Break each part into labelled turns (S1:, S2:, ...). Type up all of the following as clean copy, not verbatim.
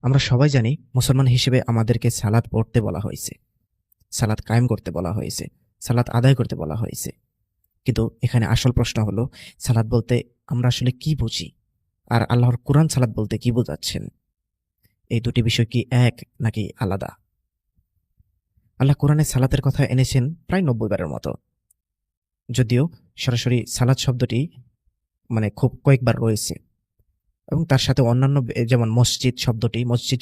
S1: আমরা সবাই জানি মুসলমান হিসেবে আমাদেরকে সালাত পড়তে বলা হয়েছে, সালাত কায়েম করতে বলা হয়েছে, সালাত আদায় করতে বলা হয়েছে। কিন্তু এখানে আসল প্রশ্ন হলো, সালাত বলতে আমরা আসলে কি বুঝি, আর আল্লাহর কোরআন সালাত বলতে কি বোঝাচ্ছেন? এই দুটি বিষয় কি এক নাকি আলাদা? আল্লাহ কোরআনে সালাতের কথা এনেছেন প্রায় ৯০ বারের মতো, যদিও সরাসরি সালাত শব্দটি খুব কয়েকবার রয়েছে, এবং তার সাথে অন্যান্য যেমন মসজিদ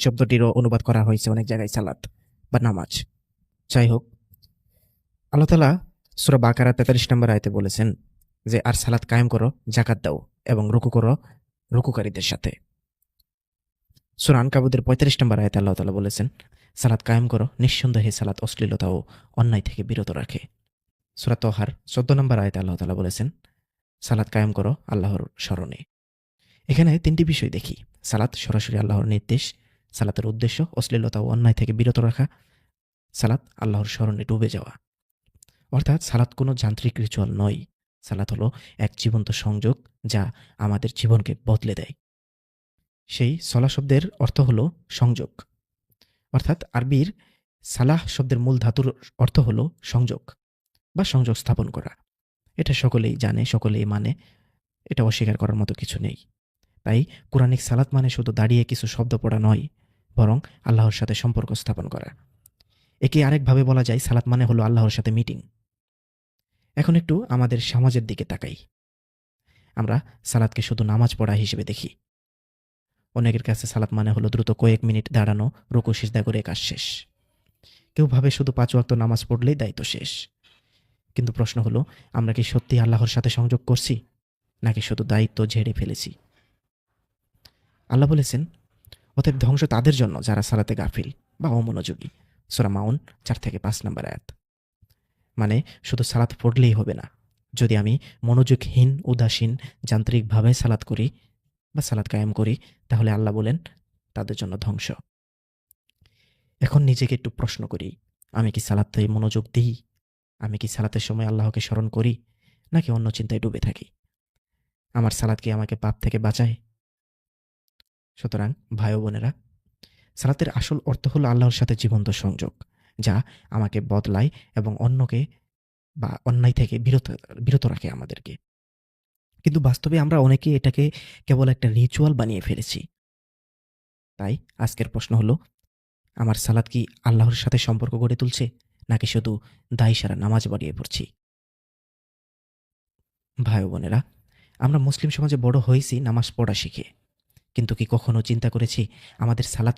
S1: শব্দটিরও অনুবাদ করা হয়েছে অনেক জায়গায় সালাত বা নামাজ। যাই হোক, আল্লাহ তাআলা সূরা বাকারা ৪৩ নম্বর আয়াতে বলেছেন যে, আর সালাত কায়েম করো, যাকাত দাও এবং রুকু করো রুকুকারীদের সাথে। সূরা আনকাবুতের ৩৫ নম্বর আয়াতে আল্লাহ তাআলা বলেছেন, সালাত কায়েম করো, নিঃসন্দেহে সালাত অশ্লীলতা ও অন্যায় থেকে বিরত রাখে। সূরা তহার ১৪ নম্বর আয়াতে আল্লাহ তাআলা বলেছেন, সালাত কায়েম করো আল্লাহর স্মরণে। এখানে তিনটি বিষয় দেখি: সালাত সরাসরি আল্লাহর নির্দেশ, সালাতের উদ্দেশ্য অশ্লীলতা ও অন্যায় থেকে বিরত রাখা, সালাত আল্লাহর স্মরণে ডুবে যাওয়া। অর্থাৎ সালাত কোনো যান্ত্রিক রিচুয়াল নয়, সালাত হলো এক জীবন্ত সংযোগ যা আমাদের জীবনকে বদলে দেয়। সেই সলা শব্দের অর্থ হলো সংযোগ, অর্থাৎ আরবির সালাহ শব্দের মূল ধাতুর অর্থ হলো সংযোগ বা সংযোগ স্থাপন করা। এটা সকলেই জানে, সকলেই মানে, এটা অস্বীকার করার মতো কিছু নেই। তাই কোরআনিক সালাত মানে শুধু দাঁড়িয়ে কিছু শব্দ পড়া নয়, বরং আল্লাহর সাথে সম্পর্ক স্থাপন করা। একে আরেকভাবে বলা যায়, সালাত মানে হলো আল্লাহর সাথে মিটিং। এখন একটু আমাদের সমাজের দিকে তাকাই। আমরা সালাতকে শুধু নামাজ পড়া হিসেবে দেখি। অনেকের কাছে সালাত মানে হলো দ্রুত কয়েক মিনিট দাঁড়ানো, রুকু সিজদা করে কাজ শেষ। কেউ ভাবে শুধু ৫ ওয়াক্ত নামাজ পড়লেই দায়িত্ব শেষ। কিন্তু প্রশ্ন হলো, আমরা কি সত্যি আল্লাহর সাথে সংযোগ করছি, নাকি শুধু দায়িত্ব ঝেড়ে ফেলেছি? আল্লাহ বলেছেন, অতএব ধ্বংস তাদের জন্য যারা সালাতে গাফিল বা অমনোযোগী। সূরা মাউন ৪-৫ নম্বর আয়াত। মানে শুধু সালাত পড়লেই হবে না, যদি আমি মনোযোগহীন, উদাসীন, যান্ত্রিকভাবে সালাত করি বা সালাত কায়েম করি, তাহলে আল্লাহ বলেন তাদের জন্য ধ্বংস। এখন নিজেকে একটু প্রশ্ন করি, আমি কি সালাতে মনোযোগ দিই? আমি কি সালাতের সময় আল্লাহকে স্মরণ করি, নাকি অন্য চিন্তায় ডুবে থাকি? আমার সালাত কি আমাকে পাপ থেকে বাঁচায়? সুতরাং ভাই ও বোনেরা, সালাতের আসল অর্থ হলো আল্লাহর সাথে জীবন্ত সংযোগ, যা আমাকে বদলায় এবং অন্যকে বা অন্যায় থেকে বিরত রাখে আমাদেরকে। কিন্তু বাস্তবে আমরা অনেকে এটাকে কেবল একটা রিচুয়াল বানিয়ে ফেলেছি। তাই আজকের প্রশ্ন হলো, আমার সালাত কি আল্লাহর সাথে সম্পর্ক গড়ে তুলছে, নাকি শুধু দায় সারা নামাজ বাড়িয়ে পড়ছি? ভাই ও বোনেরা, আমরা মুসলিম সমাজে বড় হয়েছি নামাজ পড়া শিখে, কিন্তু কি কখনো চিন্তা করেছি আমাদের সালাত